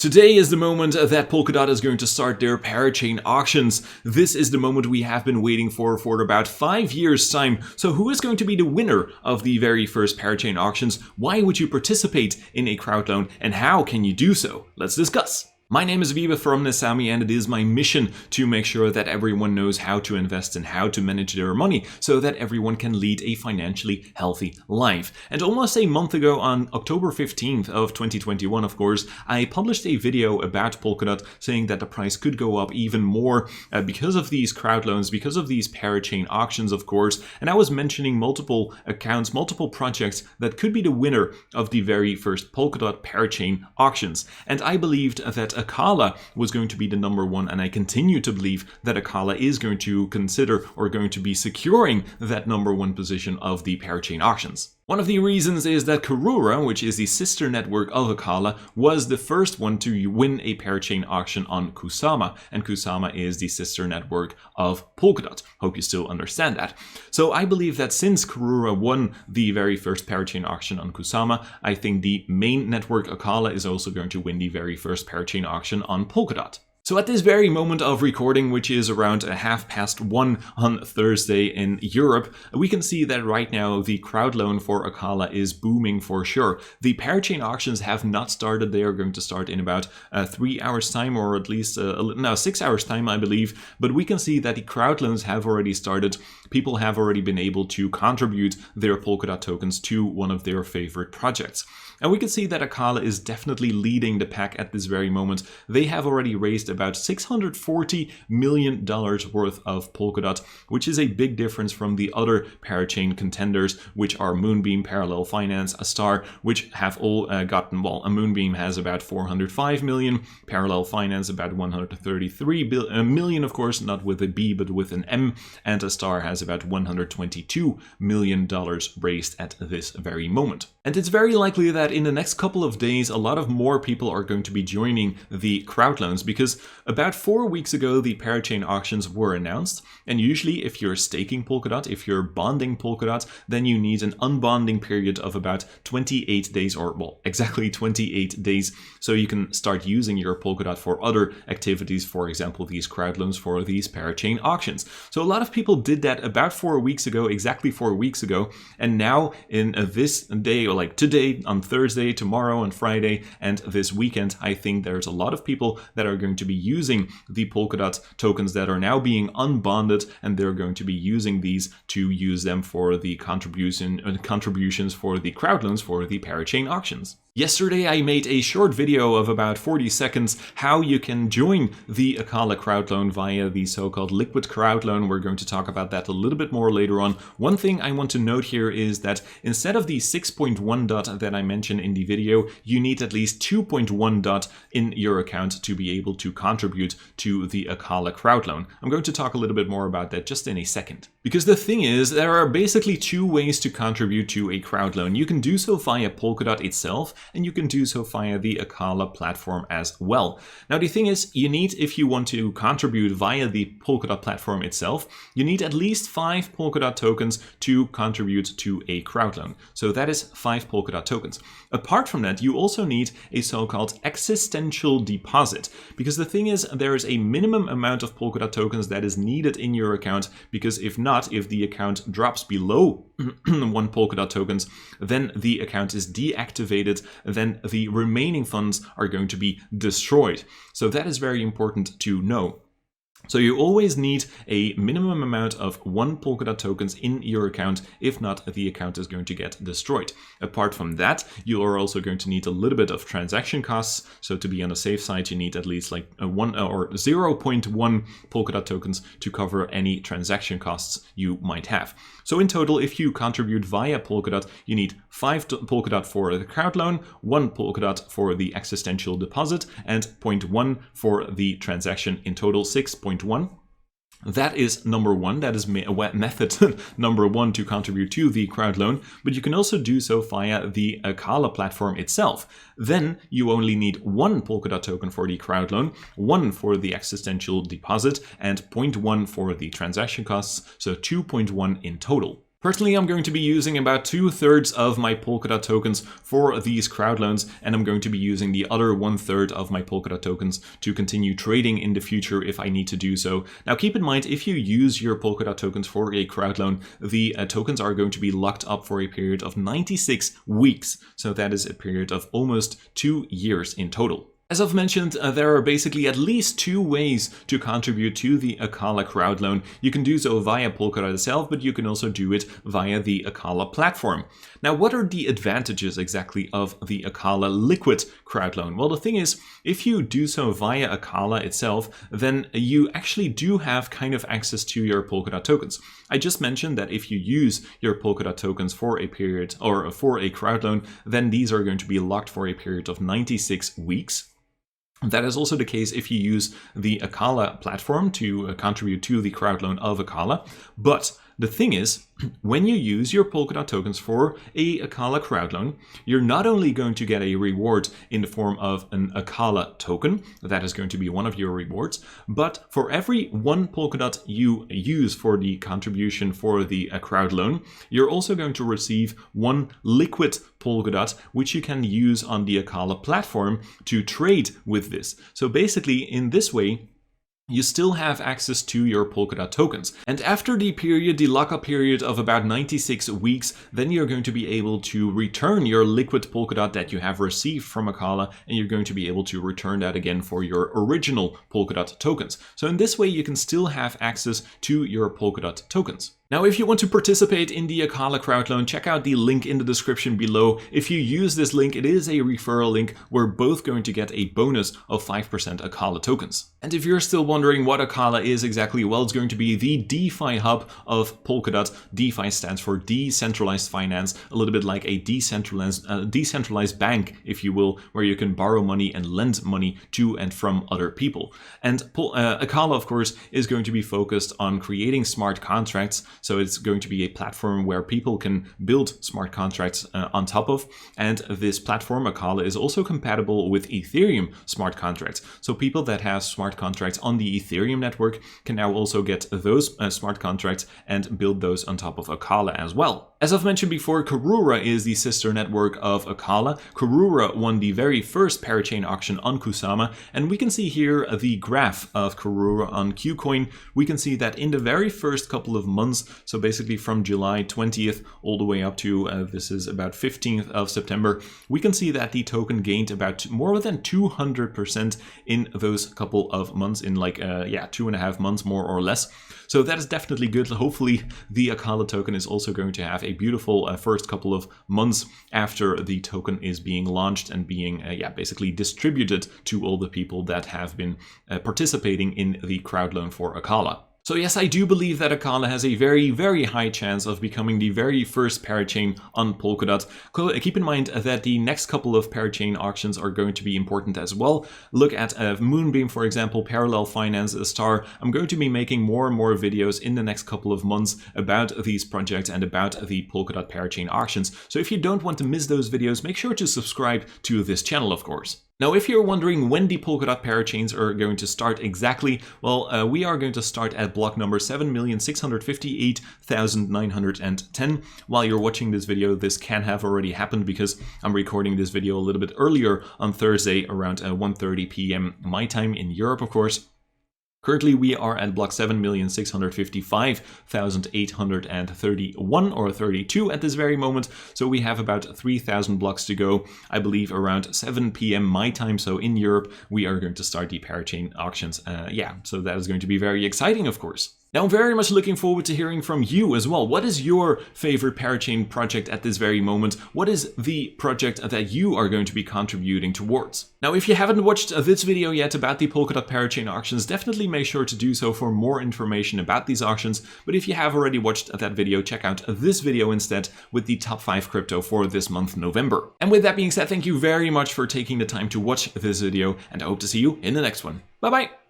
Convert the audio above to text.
Today is the moment that Polkadot is going to start their Parachain auctions. This is the moment we have been waiting for about 5 years' time. So who is going to be the winner of the very first Parachain auctions? Why would you participate in a crowd loan and how can you do so? Let's discuss. My name is Wiebe from Nesami, and it is my mission to make sure that everyone knows how to invest and how to manage their money so that everyone can lead a financially healthy life. And almost a month ago, on October 15th of 2021, of course, I published a video about Polkadot saying that the price could go up even more because of these crowd loans, because of these Parachain auctions, of course. And I was mentioning multiple accounts, multiple projects that could be the winner of the very first Polkadot Parachain auctions. And I believed that Acala was going to be the number one, and I continue to believe that Acala is going to consider or going to be securing that number one position of the Parachain auctions. One of the reasons is that Karura, which is the sister network of Acala, was the first one to win a Parachain auction on Kusama, and Kusama is the sister network of Polkadot. Hope you still understand that. So I believe that since Karura won the very first Parachain auction on Kusama, I think the main network Acala is also going to win the very first Parachain auction on Polkadot. So at this very moment of recording, which is around 1:30 on Thursday in Europe, we can see that right now the crowd loan for Acala is booming for sure. The Parachain auctions have not started. They are going to start in about 3 hours time, or at least 6 hours time, I believe. But we can see that the crowd loans have already started. People have already been able to contribute their Polkadot tokens to one of their favorite projects. And we can see that Acala is definitely leading the pack at this very moment. They have already raised about $640 million worth of Polkadot, which is a big difference from the other Parachain contenders, which are Moonbeam, Parallel Finance, Astar, which have all gotten, well, a Moonbeam has about 405 million, Parallel Finance about 133 million, of course, not with a B, but with an M, and Astar has about $122 million raised at this very moment. And it's very likely that in the next couple of days, a lot of more people are going to be joining the crowd loans, because about 4 weeks ago, the Parachain auctions were announced. And usually if you're staking Polkadot, if you're bonding Polkadot, then you need an unbonding period of about 28 days, or well, exactly 28 days. So you can start using your Polkadot for other activities, for example, these crowd loans for these Parachain auctions. So a lot of people did that about 4 weeks ago, exactly 4 weeks ago. And now in this day, or like today, on Thursday, tomorrow, on Friday, and this weekend, I think there's a lot of people that are going to be using the Polkadot tokens that are now being unbonded, and they're going to be using these to use them for the contributions for the crowd loans for the Parachain auctions. Yesterday, I made a short video of about 40 seconds how you can join the Acala crowd loan via the so-called liquid crowd loan. We're going to talk about that a little bit more later on. One thing I want to note here is that instead of the 6.1 dot that I mentioned in the video, you need at least 2.1 dot in your account to be able to contribute to the Acala crowd loan. I'm going to talk a little bit more about that just in a second. Because the thing is, there are basically two ways to contribute to a crowd loan. You can do so via Polkadot itself, and you can do so via the Acala platform as well. Now the thing is, you need, if you want to contribute via the Polkadot platform itself, you need at least 5 Polkadot tokens to contribute to a crowd loan. So that is 5 Polkadot tokens. Apart from that, you also need a so-called existential deposit, because the thing is, there is a minimum amount of Polkadot tokens that is needed in your account, because if not, if the account drops below 1 Polkadot tokens, then the account is deactivated, then the remaining funds are going to be destroyed. So that is very important to know. So you always need a minimum amount of 1 Polkadot tokens in your account. If not, the account is going to get destroyed. Apart from that, you are also going to need a little bit of transaction costs. So to be on the safe side, you need at least like 1 or 0.1 Polkadot tokens to cover any transaction costs you might have. So in total, if you contribute via Polkadot, you need 5 Polkadot for the crowd loan, 1 Polkadot for the existential deposit, and 0.1 for the transaction. In total, 6.1. That is number one. That is method number one to contribute to the crowd loan. But you can also do so via the Acala platform itself. Then you only need 1 Polkadot token for the crowd loan, 1 for the existential deposit, and 0.1 for the transaction costs. So 2.1 in total. Personally, I'm going to be using about 2/3 of my Polkadot tokens for these crowd loans, and I'm going to be using the other 1/3 of my Polkadot tokens to continue trading in the future if I need to do so. Now, keep in mind, if you use your Polkadot tokens for a crowd loan, the tokens are going to be locked up for a period of 96 weeks. So that is a period of almost 2 years in total. As I've mentioned, there are basically at least 2 ways to contribute to the Acala crowd loan. You can do so via Polkadot itself, but you can also do it via the Acala platform. Now, what are the advantages exactly of the Acala liquid crowd loan? Well, the thing is, if you do so via Acala itself, then you actually do have kind of access to your Polkadot tokens. I just mentioned that if you use your Polkadot tokens for a period or for a crowd loan, then these are going to be locked for a period of 96 weeks. That is also the case if you use the Acala platform to contribute to the crowd loan of Acala. But the thing is, when you use your Polkadot tokens for a Acala crowd loan, you're not only going to get a reward in the form of an Acala token, that is going to be one of your rewards, but for every 1 Polkadot you use for the contribution for the crowd loan, you're also going to receive 1 liquid Polkadot, which you can use on the Acala platform to trade with this. So basically, in this way, you still have access to your Polkadot tokens. And after the lockup period of about 96 weeks, then you're going to be able to return your liquid Polkadot that you have received from Acala, and you're going to be able to return that again for your original Polkadot tokens. So in this way, you can still have access to your Polkadot tokens. Now, if you want to participate in the Acala crowd loan, check out the link in the description below. If you use this link, it is a referral link. We're both going to get a bonus of 5% Acala tokens. And if you're still wondering what Acala is exactly, well, it's going to be the DeFi hub of Polkadot. DeFi stands for Decentralized Finance, a little bit like a decentralized bank, if you will, where you can borrow money and lend money to and from other people. And Acala, of course, is going to be focused on creating smart contracts. So it's going to be a platform where people can build smart contracts on top of. And this platform, Acala, is also compatible with Ethereum smart contracts. So people that have smart contracts on the Ethereum network can now also get those smart contracts and build those on top of Acala as well. As I've mentioned before, Karura is the sister network of Acala. Karura won the very first parachain auction on Kusama, and we can see here the graph of Karura on KuCoin. We can see that in the very first couple of months, so basically from July 20th all the way up to this is about 15th of September, we can see that the token gained about more than 200% in those couple of months, in like 2.5 months more or less. So that is definitely good. Hopefully the Acala token is also going to have a beautiful first couple of months after the token is being launched and being basically distributed to all the people that have been participating in the crowd loan for Acala. So yes, I do believe that Acala has a very, very high chance of becoming the very first parachain on Polkadot. Keep in mind that the next couple of parachain auctions are going to be important as well. Look at Moonbeam, for example, Parallel Finance, Astar. I'm going to be making more and more videos in the next couple of months about these projects and about the Polkadot parachain auctions. So if you don't want to miss those videos, make sure to subscribe to this channel, of course. Now, if you're wondering when the Polkadot parachains are going to start exactly, well, we are going to start at block number 7,658,910. While you're watching this video, this can have already happened because I'm recording this video a little bit earlier on Thursday around 1:30 p.m. my time in Europe, of course. Currently, we are at block 7,655,831 or 32 at this very moment. So we have about 3,000 blocks to go, I believe around 7 p.m. my time. So in Europe, we are going to start the parachain auctions. So that is going to be very exciting, of course. Now, I'm very much looking forward to hearing from you as well. What is your favorite parachain project at this very moment? What is the project that you are going to be contributing towards? Now, if you haven't watched this video yet about the Polkadot parachain auctions, definitely make sure to do so for more information about these auctions. But if you have already watched that video, check out this video instead with the top 5 crypto for this month, November. And with that being said, thank you very much for taking the time to watch this video, and I hope to see you in the next one. Bye-bye.